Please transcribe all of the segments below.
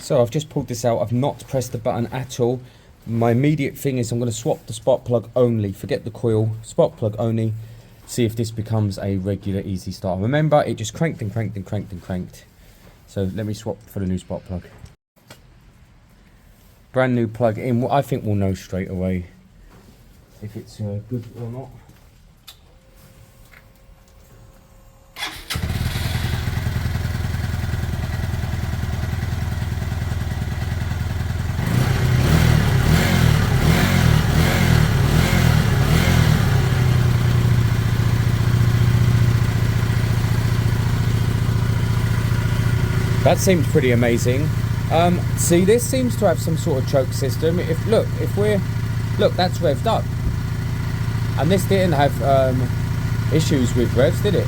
So I've just pulled this out. I've not pressed the button at all. My immediate thing is I'm going to swap the spark plug only. Forget the coil, spark plug only. See if this becomes a regular easy start. Remember, it just cranked and cranked and cranked and cranked. So let me swap for the new spark plug. Brand new plug in. I think we'll know straight away if it's good or not. That seems pretty amazing. See, this seems to have some sort of choke system. Look, that's revved up, and this didn't have issues with revs, did it?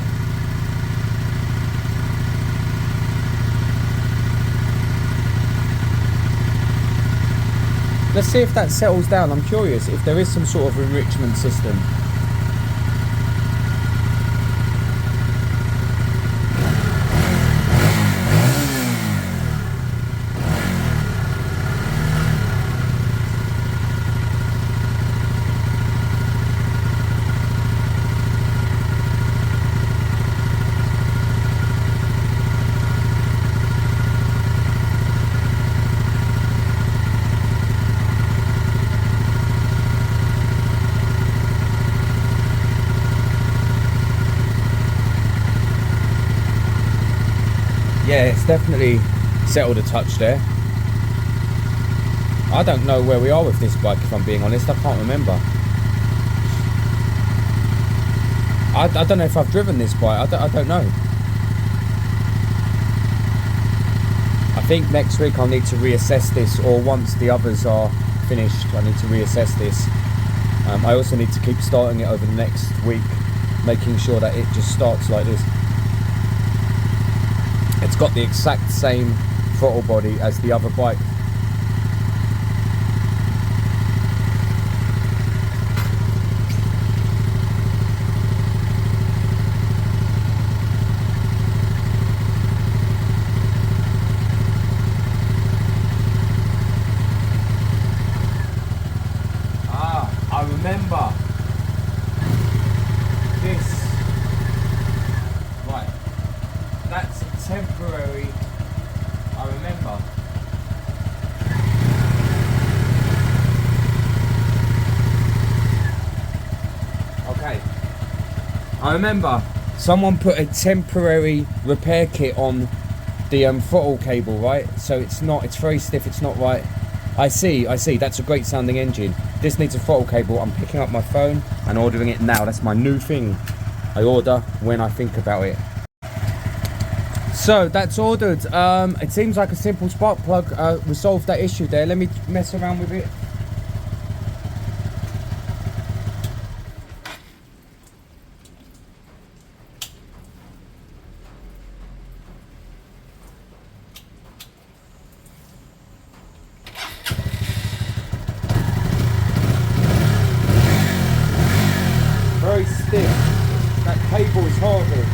Let's see if that settles down. I'm curious if there is some sort of enrichment system. Yeah, it's definitely settled a touch there. I don't know where we are with this bike, if I'm being honest. I can't remember. I don't know if I've driven this bike. I don't know. I think next week I'll need to reassess this, or once the others are finished, I need to reassess this. I also need to keep starting it over the next week, making sure that it just starts like this. It's got the exact same throttle body as the other bike. I remember this. Right. That's temporary. I remember. Okay. I remember someone put a temporary repair kit on the throttle cable, right? So it's very stiff, it's not right. I see, that's a great sounding engine. This needs a throttle cable. I'm picking up my phone and ordering it now. That's my new thing. I order when I think about it. So that's ordered. It seems like a simple spark plug resolved that issue there. Let me mess around with it. Very stiff. That cable is horrible.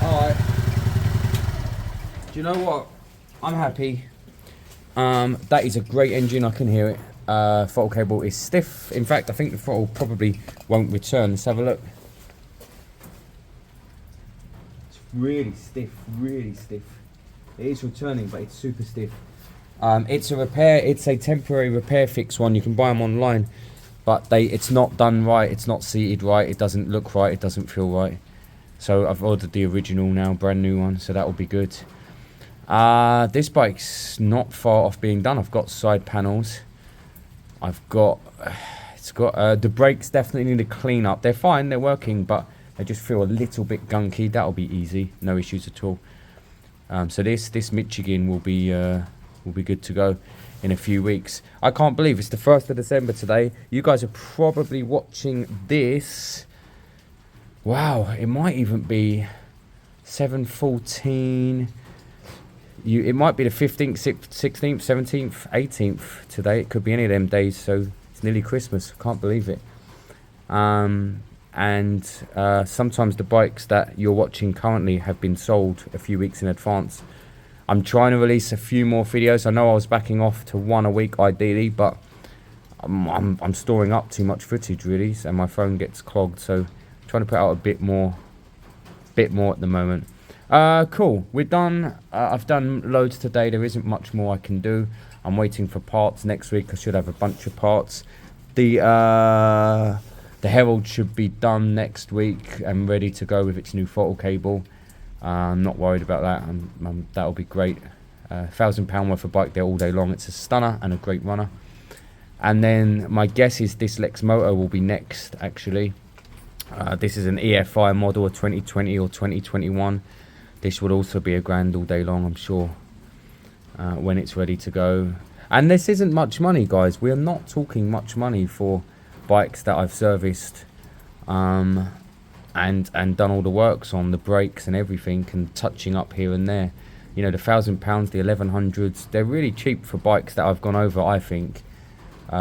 Alright. Do you know what? I'm happy. That is a great engine, I can hear it. Throttle cable is stiff. In fact, I think the throttle probably won't return. Let's have a look. Really stiff, really stiff. It is returning, but it's super stiff. It's a temporary repair fix one. You can buy them online, but it's not done right. It's not seated right. It doesn't look right. It doesn't feel right. So I've ordered the original now, brand new one. So that will be good. This bike's not far off being done. I've got side panels. It's got the brakes definitely need a clean up. They're fine. They're working, but they just feel a little bit gunky. That'll be easy, no issues at all. So this Michigan will be good to go in a few weeks. I can't believe it's the 1st of December today. You guys are probably watching this. Wow, it might even be 7:14. it might be the 15th, 16th, 17th, 18th today. It could be any of them days, so it's nearly Christmas. Can't believe it. And sometimes the bikes that you're watching currently have been sold a few weeks in advance. I'm trying to release a few more videos. I know I was backing off to one a week ideally, but I'm storing up too much footage really, and my phone gets clogged, so I'm trying to put out a bit more at the moment. Cool, we're done. I've done loads today. There isn't much more I can do. I'm waiting for parts. Next week I should have a bunch of parts. The Herald should be done next week and ready to go with its new throttle cable. I'm not worried about that. That'll be great. £1,000 worth of bike there all day long. It's a stunner and a great runner. And then my guess is this lexmoto will be next actually. This is an EFI model, a 2020 or 2021. This would also be a grand all day long, I'm sure, when it's ready to go. And this isn't much money, guys. We are not talking much money for bikes that I've serviced and done all the works on, the brakes and everything, and touching up here and there. You know, the £1,000, the 1100s, they're really cheap for bikes that I've gone over, I think.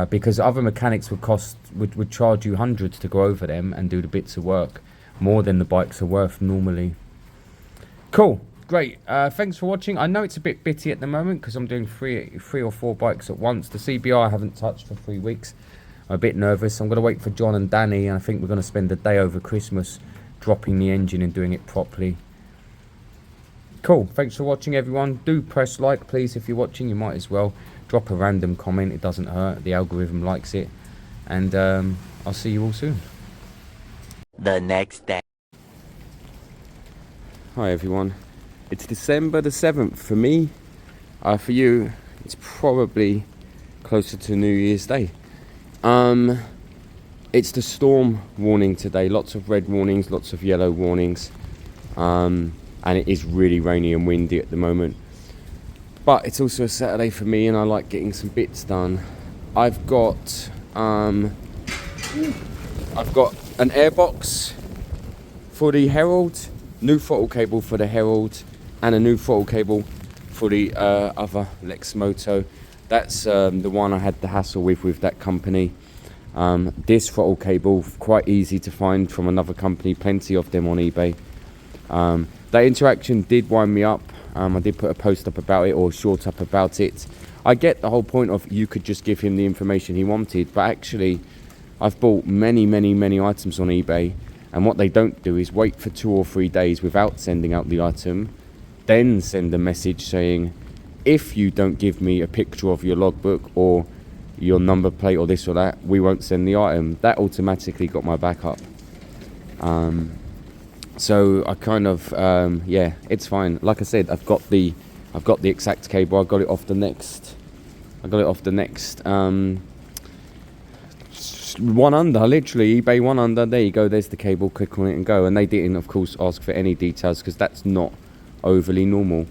Because other mechanics would charge you hundreds to go over them and do the bits of work, more than the bikes are worth normally. Cool, great. Thanks for watching. I know it's a bit bitty at the moment because I'm doing three or four bikes at once. The CBR I haven't touched for 3 weeks. I'm a bit nervous. I'm going to wait for John and Danny, and I think we're going to spend the day over Christmas dropping the engine and doing it properly. Cool, thanks for watching everyone. Do press like please if you're watching. You might as well drop a random comment, it doesn't hurt, the algorithm likes it. And I'll see you all soon. The next day. Hi everyone, it's December the 7th for me. For you it's probably closer to New Year's Day. It's the storm warning today, lots of red warnings, lots of yellow warnings, and it is really rainy and windy at the moment. But it's also a Saturday for me, and I like getting some bits done. I've got an Airbox for the Herald, new throttle cable for the Herald, and a new throttle cable for the other lexmoto. That's the one I had the hassle with that company. This throttle cable, quite easy to find from another company, plenty of them on eBay. That interaction did wind me up. I did put a post up about it, or short up about it. I get the whole point of you could just give him the information he wanted, but actually I've bought many items on eBay, and what they don't do is wait for 2 or 3 days without sending out the item, then send a message saying, if you don't give me a picture of your logbook or your number plate or this or that, we won't send the item. That automatically got my back up. So I kind of yeah, it's fine. Like I said, I've got the exact cable. I got it off the next one under, literally eBay one under. There you go, there's the cable, click on it and go. And they didn't of course ask for any details because that's not overly normal.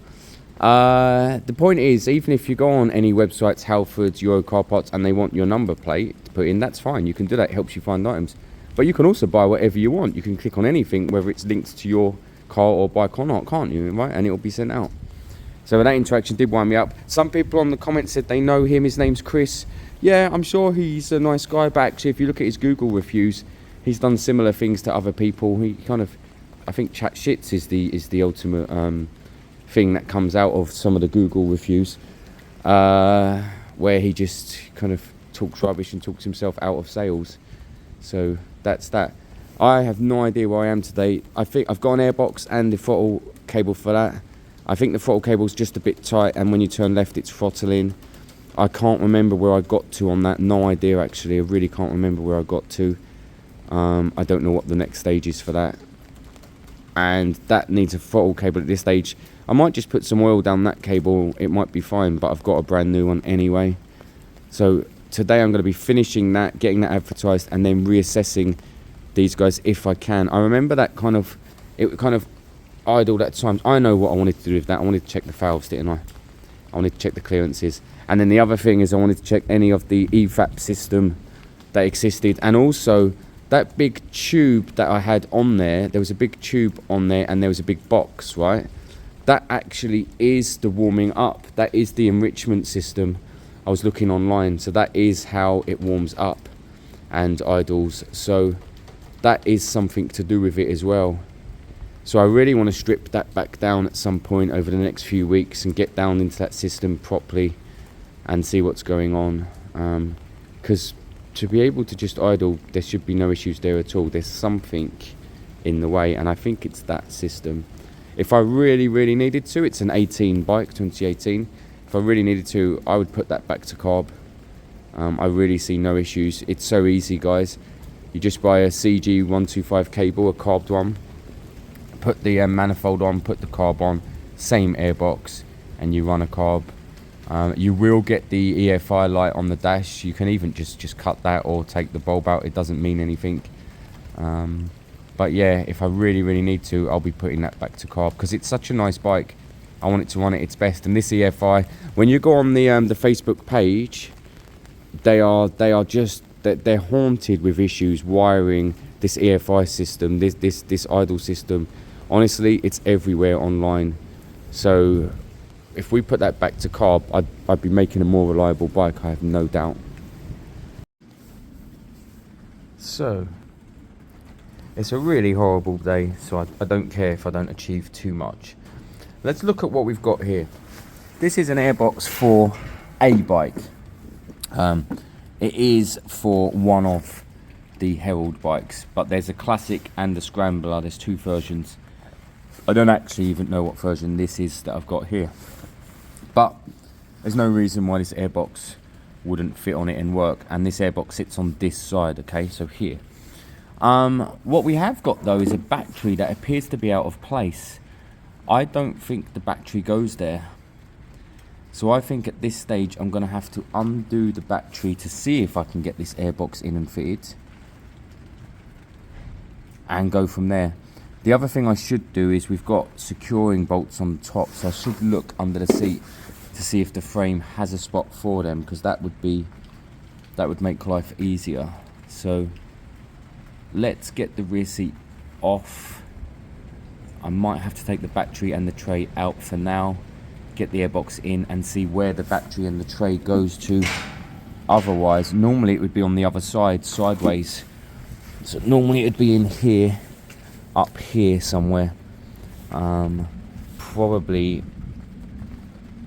The point is, even if you go on any websites, Halfords, Euro Car Parts, and they want your number plate to put in, that's fine, you can do that, it helps you find items. But you can also buy whatever you want. You can click on anything, whether it's linked to your car or bike or not, can't you, right? And it will be sent out. So that interaction did wind me up. Some people on the comments said they know him, his name's Chris. Yeah, I'm sure he's a nice guy, but actually if you look at his Google reviews, he's done similar things to other people. He kind of, I think chat shits is the ultimate thing that comes out of some of the Google reviews, where he just kind of talks rubbish and talks himself out of sales. So that's that. I have no idea where I am today. I think I've got an Airbox and the throttle cable for that. I think the throttle cable's just a bit tight, and when you turn left it's throttling. I can't remember where I got to on that. No idea actually. I really can't remember where I got to. I don't know what the next stage is for that. And that needs a throttle cable at this stage. I might just put some oil down that cable. It might be fine, but I've got a brand new one anyway. So today I'm going to be finishing that, getting that advertised, and then reassessing these guys if I can. I remember that it kind of idled at times. I know what I wanted to do with that. I wanted to check the valves, didn't I? I wanted to check the clearances. And then the other thing is I wanted to check any of the EVAP system that existed. And also that big tube that I had on there, there was a big tube on there and there was a big box, right? that actually is the warming up. That is the enrichment system. I was looking online, so that is how it warms up and idles. So that is something to do with it as well. So I really want to strip that back down at some point over the next few weeks and get down into that system properly and see what's going on. Because to be able to just idle, there should be no issues there at all. There's something in the way, and I think it's that system. If I really needed to, it's an 18 bike, 2018. If I really needed to, I would put that back to carb. I really see no issues. It's so easy, guys. You just buy a CG125 cable, a carbed one, put the manifold on, put the carb on, same airbox, and you run a carb. You will get the EFI light on the dash. You can even just cut that or take the bulb out. It doesn't mean anything. But yeah, if I really need to, I'll be putting that back to carb because it's such a nice bike. I want it to run at its best. And this EFI, when you go on the Facebook page, they're haunted with issues wiring this EFI system, this idle system. Honestly, it's everywhere online. So if we put that back to carb, I'd be making a more reliable bike, I have no doubt. So it's a really horrible day, so I don't care if I don't achieve too much. Let's look at what we've got here. This is an Airbox for a bike. It is for one of the Herald bikes, but there's a classic and a scrambler. There's two versions. I don't actually even know what version this is that I've got here, but there's no reason why this Airbox wouldn't fit on it and work. And this Airbox sits on this side, okay, so here. What we have got though is a battery that appears to be out of place. I don't think the battery goes there, so I think at this stage I'm going to have to undo the battery to see if I can get this Airbox in and fitted and go from there. The other thing I should do is we've got securing bolts on the top, so I should look under the seat to see if the frame has a spot for them, because that would make life easier. So let's get the rear seat off. I might have to take the battery and the tray out for now, get the Airbox in and see where the battery and the tray goes to. Otherwise, normally it would be on the other side, sideways. So normally it would be in here, up here somewhere, probably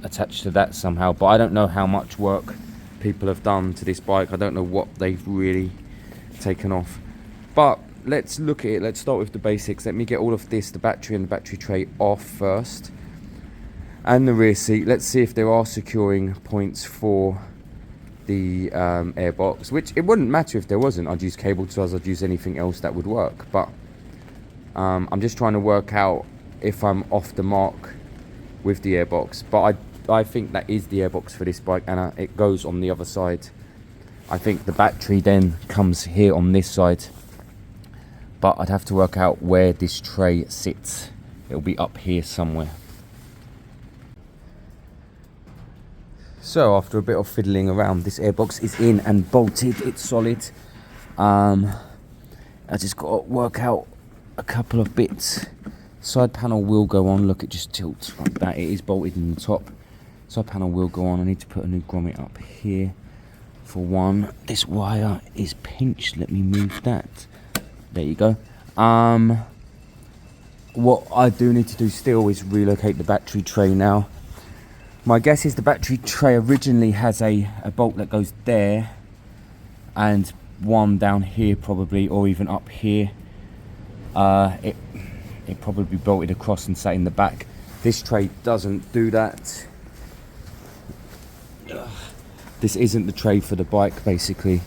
attached to that somehow, but I don't know how much work people have done to this bike. I don't know what they've really taken off, but let's look at it. Let's start with the basics. Let me get all of this, the battery and the battery tray, off first, and the rear seat. Let's see if there are securing points for the Airbox, which it wouldn't matter if there wasn't. I'd use cable ties, I'd use anything else that would work, but I'm just trying to work out if I'm off the mark with the Airbox. But I think that is the Airbox for this bike, and it goes on the other side. I think the battery then comes here on this side, but I'd have to work out where this tray sits. It'll be up here somewhere. So after a bit of fiddling around, this Airbox is in and bolted. It's solid. I just got to work out a couple of bits. Side panel will go on. Look, it just tilts like that. It is bolted in the top. Side panel will go on. I need to put a new grommet up here for one. This wire is pinched. Let me move that. There you go. What I do need to do still is relocate the battery tray now. My guess is the battery tray originally has a bolt that goes there and one down here probably, or even up here. It probably bolted across and sat in the back. This tray doesn't do that. This isn't the tray for the bike basically,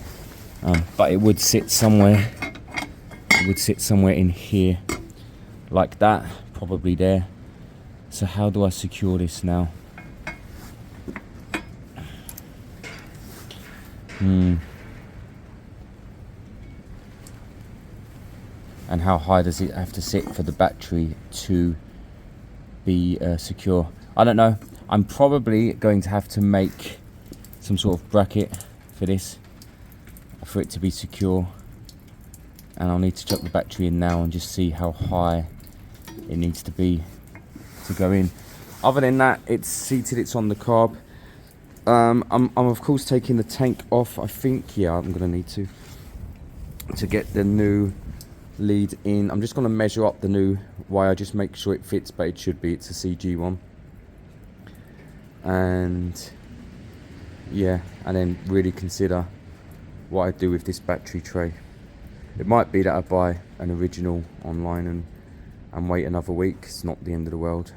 but it would sit somewhere. It would sit somewhere in here like that, probably there. So how do I secure this now? And how high does it have to sit for the battery to be secure? I don't know. I'm probably going to have to make some sort of bracket for this, for it to be secure. And I'll need to chuck the battery in now and just see how high it needs to be to go in. Other than that, it's seated, it's on the carb. I'm of course taking the tank off. I think, yeah, I'm gonna need to get the new lead in. I'm just gonna measure up the new wire, just make sure it fits, but it should be. It's a CG one. And yeah, and then really consider what I do with this battery tray. It might be that I buy an original online and wait another week. It's not the end of the world.